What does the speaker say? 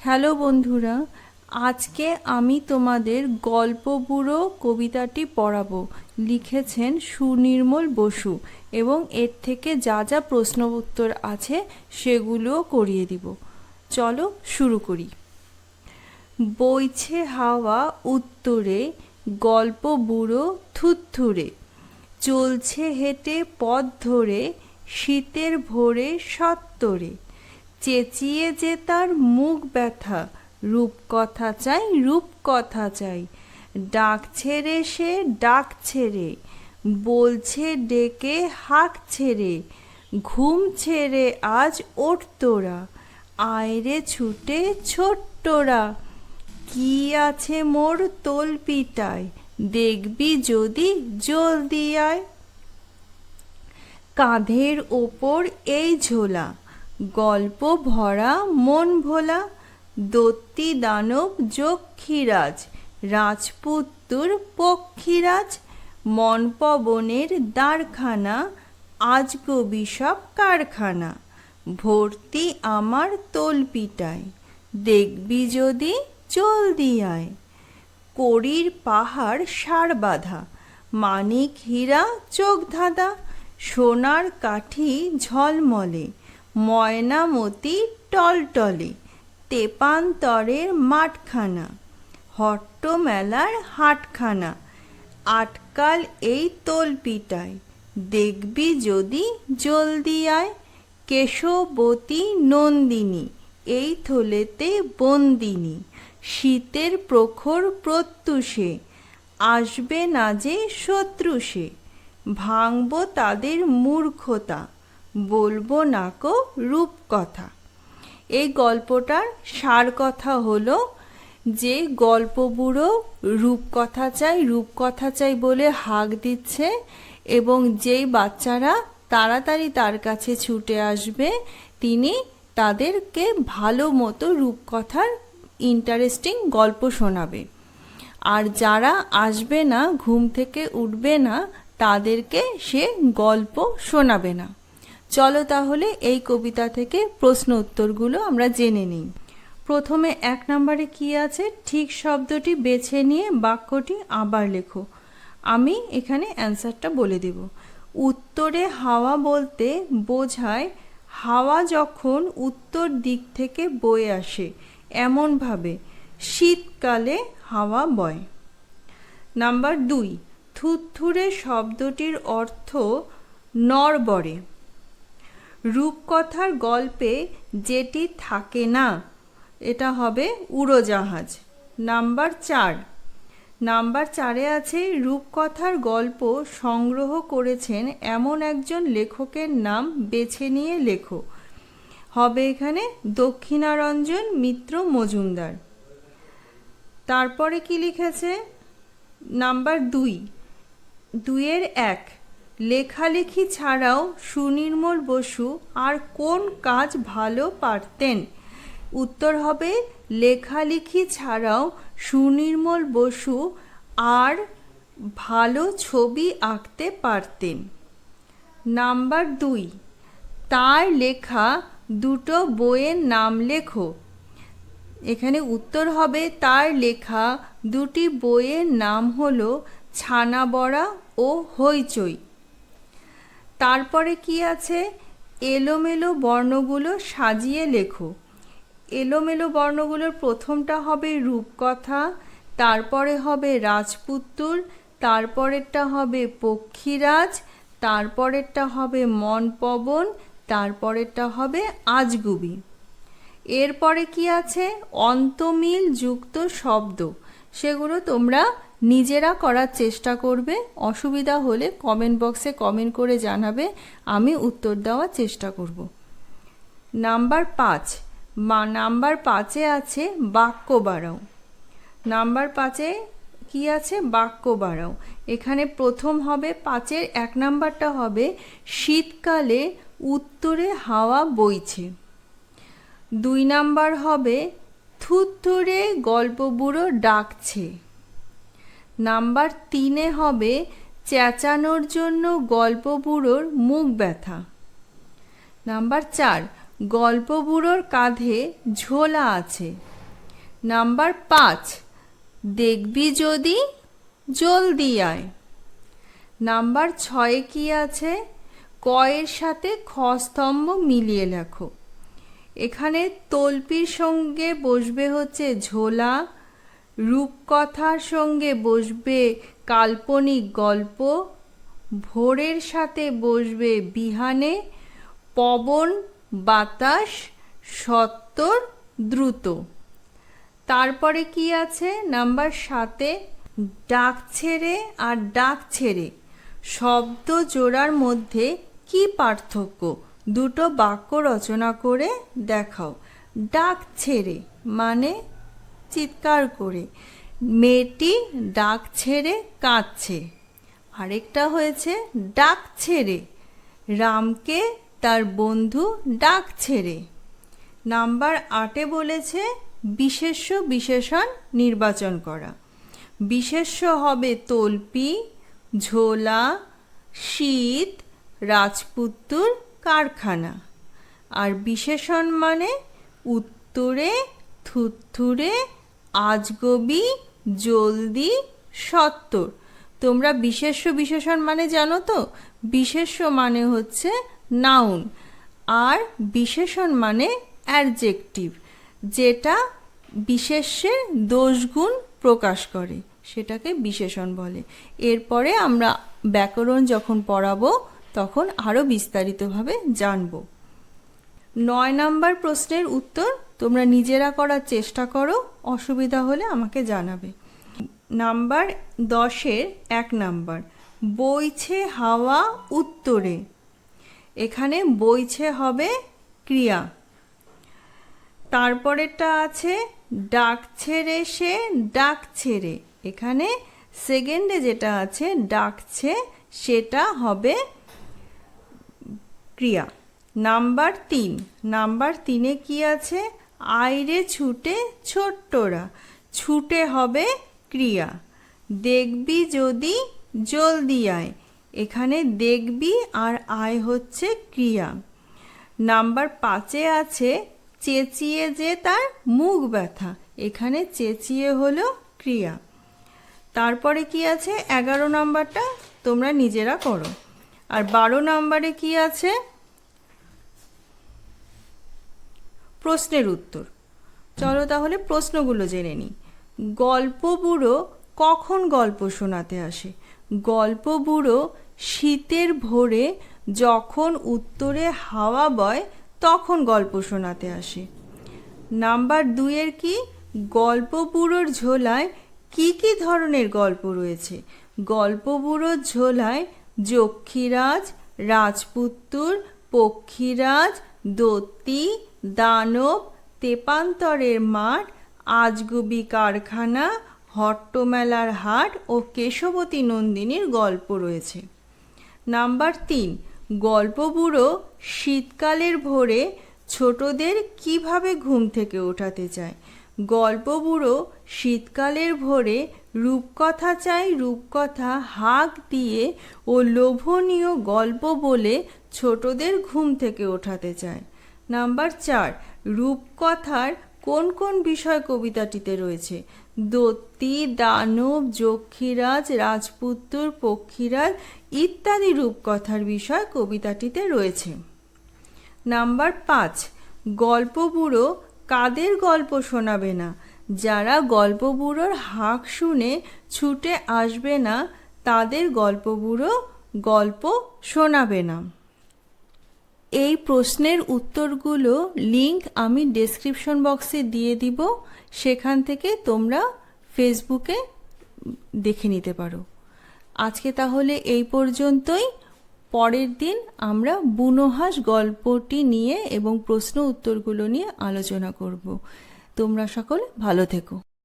Hello বন্ধুরা, আজকে আমি তোমাদের গল্প বুড়ো কবিতাটি পড়াবো। লিখেছেন সুনির্মল বসু এবং এর থেকে যা যা প্রশ্ন উত্তর আছে সেগুলোও করিয়ে দিব। চলো শুরু করি। বইছে হাওয়া উত্তরে, গল্প বুড়ো থুত্থুরে, চলছে হেঁটে পথ ধরে, শীতের ভোরে সত্তরে, চেঁচিয়ে যে তার মুখ ব্যথা, রূপকথা চাই রূপকথা চাই, ডাক ছেড়ে সে ডাক ছেড়ে, বলছে ডেকে হাঁক ছেড়ে, ঘুম ছেড়ে আজ ওঠ তোরা, আয়রে ছুটে ছোট্টরা, কি আছে মোর তলপিটায়, দেখবি যদি জলদি আয়। কাঁধের ওপর এই ঝোলা, গল্প ভরা মন ভোলা, দত্তি দানব যক্ষীরাজ, রাজপুত্তুর পক্ষীরাজ, মনপবনের দ্বারখানা, আজগবি সব কারখানা, ভর্তি আমার তলপিটায়, দেখবি যদি জলদি আয়। কড়ির পাহাড় সার বাঁধা, মানিক হীরা চোখ ধাঁধা, সোনার কাঠি ঝলমলে, ময়নামতি টলটলে, তেপান্তরের মাঠখানা, হট্ট মেলার হাটখানা, আটকাল এই তলপিটায়, দেখবি যদি জলদি আয়। কেশবতী নন্দিনী, এই থলেতে বন্দিনী, শীতের প্রখর প্রত্যুষে, আসবে না যে শত্রু সে, ভাঙব তাদের মূর্খতা, বলবো নাকো রূপকথা। এই গল্পটার সার কথা হলো যে গল্প বুড়ো রূপকথা চাই বলে হাঁক দিচ্ছে এবং যেই বাচ্চারা তাড়াতাড়ি তার কাছে ছুটে আসবে তিনি তাদেরকে ভালো মতো রূপকথার ইন্টারেস্টিং গল্প শোনাবে, আর যারা আসবে না, ঘুম থেকে উঠবে না, তাদেরকে সে গল্প শোনাবে না। চলো তাহলে এই কবিতা থেকে প্রশ্ন উত্তরগুলো আমরা জেনে নিই। প্রথমে 1 নম্বরে কি আছে, ঠিক শব্দটি বেছে নিয়ে বাক্যটি আবার লেখো। আমি এখানে অ্যান্সারটা বলে দেব। উত্তরে হাওয়া বলতে বোঝায় হাওয়া যখন উত্তর দিক থেকে বয়ে আসে, এমনভাবে শীতকালে হাওয়া বয়। নাম্বার 2, থুত্থুরে শব্দটির অর্থ নড়বড়ে। রূপকথার গল্পে যেটি থাকে না, এটা হবে উড়োজাহাজ। নাম্বার 4 আছে রূপকথার গল্প সংগ্রহ করেছেন এমন একজন লেখকের নাম বেছে নিয়ে লেখো। হবে এখানে দক্ষিণারঞ্জন মিত্র মজুমদার। তারপরে কি লিখেছে, নাম্বার 2-1, লেখালেখি ছাড়াও সুনির্মল বসু আর কোন কাজ ভালো পারতেন? উত্তর হবে লেখালেখি ছাড়াও সুনির্মল বসু আর ভালো ছবি আঁকতে পারতেন। নাম্বার 2, তার লেখা দুটো বইয়ের নাম লেখো। এখানে উত্তর হবে তার লেখা দুটি বইয়ের নাম হলো ছানাবড়া ও হইচই। তারপরে কি আছে, এলোমেলো বর্ণগুলো সাজিয়ে লেখো। এলোমেলো বর্ণগুলোর প্রথমটা হবে রূপকথা, তারপরে হবে রাজপুত্তুর, তারপরেরটা হবে পক্ষীরাজ, তারপরেরটা হবে মনপবন, তারপরেরটা হবে আজগুবি। এরপরে কি আছে, অন্তমিল যুক্ত শব্দ। সেগুলো তোমরা নিজেরা করার চেষ্টা করবে, অসুবিধা হলে কমেন্ট বক্সে কমেন্ট করে জানাবে, আমি উত্তর দেওয়ার চেষ্টা করব। নাম্বার 5 আছে বাক্য বাড়াও। নাম্বার 5 কি আছে, বাক্য বাড়াও। এখানে প্রথম হবে 5-এর 1 নাম্বারটা হবে শীতকালে উত্তরে হাওয়া বইছে। 2 নাম্বার হবে থুত্থুরে গল্প বুড়ো ডাকছে। নাম্বার 3-এ হবে চেঁচানোর জন্য গল্প বুড়োর মুখ ব্যথা। নাম্বার 4, গল্প বুড়োর কাঁধে ঝোলা আছে। নাম্বার 5, দেখবি যদি জলদি আয়। নাম্বার 6 কি আছে? কয়ের সাথে খ স্তম্ভ মিলিয়ে লেখো। এখানে তল্পির সঙ্গে বসবে হচ্ছে ঝোলা, রূপকথার সঙ্গে বসবে কাল্পনিক গল্প, ভোরের সাথে বসবে বিহানে, পবন বাতাস সত্বর দ্রুত। তারপরে কি আছে নাম্বার 7, ডাক ছেড়ে আর ডাক ছেড়ে শব্দ জোড়ার মধ্যে কি পার্থক্য? দুটো বাক্য রচনা করে দেখাও। ডাক ছেড়ে মানে চিৎকার করে, মেয়েটি ডাক ছেড়ে কাঁদছে। আরেকটা হয়েছে ডাক ছেড়ে, রামকে তার বন্ধু ডাক ছেড়ে। নাম্বার 8 বলেছে বিশেষ্য বিশেষণ নির্বাচন করা। বিশেষ্য হবে তল্পি, ঝোলা, শীত, রাজপুত্তুর, কারখানা। আর বিশেষণ মানে উত্তরে, থুত্থুরে, আজগবি, জলদি, সত্বর। তোমরা বিশেষ্য বিশেষণ মানে জানো তো? বিশেষ্য মানে হচ্ছে নাউন আর বিশেষণ মানে অ্যাডজেক্টিভ, যেটা বিশেষ্যের দোষগুণ প্রকাশ করে, সেটাকে বিশেষণ বলে। এরপরে আমরা ব্যাকরণ যখন পড়াবো তখন আরও বিস্তারিতভাবে জানব। 9 নাম্বার প্রশ্নের উত্তর তোমরা নিজেরা করার চেষ্টা করো, অসুবিধা হলে আমাকে জানাবে। নাম্বার 10-এর 1 নাম্বার, বইছে হাওয়া উত্তরে। এখানে বইছে হবে ক্রিয়া। তারপরেরটা আছে ডাক ছেড়ে সে ডাক ছেড়ে। এখানে সেকেন্ডে যেটা আছে ডাকছে সেটা হবে ক্রিয়া। নাম্বার 3, নাম্বার 3-এ কি আছে? আইরে ছুটে ছোট্টরা। ছুটে হবে ক্রিয়া। দেখবি যদি জলদি আয়। এখানে দেখবি আর আয় হচ্ছে ক্রিয়া। নাম্বার 5-এ আছে চেঁচিয়ে যে তার মুখ ব্যথা। এখানে চেঁচিয়ে হলো ক্রিয়া। তারপরে কি আছে 11 নাম্বারটা তোমরা নিজেরা করো। আর 12 নাম্বারে কি আছে? প্রশ্নের উত্তর। চলো তাহলে প্রশ্নগুলো জেনে নিই। গল্প বুড়ো কখন গল্প শোনাতে আসে? গল্প বুড়ো শীতের ভোরে যখন উত্তরে হাওয়া বয় তখন গল্প শোনাতে আসে। নাম্বার 2-এর কি? গল্প বুড়োর ঝোলায় কি কি ধরনের গল্প রয়েছে? গল্প বুড়োর ঝোলায় যক্ষীরাজ, রাজপুত্তুর, পক্ষীরাজ, দত্তি, দানব, তেপান্তরের মাঠ, আজগুবি কারখানা, হট্টমেলার হাট ও কেশবতী নন্দিনীর গল্প রয়েছে। নাম্বার 3, গল্প বুড়ো শীতকালের ভোরে ছোটদের কিভাবে ঘুম থেকে ওঠাতে চায়? গল্প বুড়ো শীতকালের ভোরে রূপকথা চাই, রূপকথা হাঁক দিয়ে ও লোভনীয় গল্প বলে ছোটদের ঘুম থেকে ওঠাতে চায়। নাম্বার 4, রূপকথার কোন কোন বিষয় কবিতাটিতে রয়েছে? দত্তি, দানব, যক্ষীরাজ, রাজপুত্তুর, পক্ষীরাজ ইত্যাদি রূপকথার বিষয় কবিতাটিতে রয়েছে। নাম্বার 5, গল্প বুড়ো কাদের গল্প শোনাবে না? যারা গল্প বুড়োর হাঁক শুনে ছুটে আসবে না তাদের গল্প বুড়ো গল্প শোনাবে না। এই প্রশ্নের উত্তরগুলো লিংক আমি ডেসক্রিপশন বক্সে দিয়ে দিব, সেখান থেকে তোমরা ফেসবুকে দেখে নিতে পারো। আজকে তাহলে এই পর্যন্তই। পরের দিন আমরা বুনো হাঁস গল্পটি নিয়ে এবং প্রশ্ন উত্তরগুলো নিয়ে আলোচনা করব। তোমরা সকলে ভালো থেকো।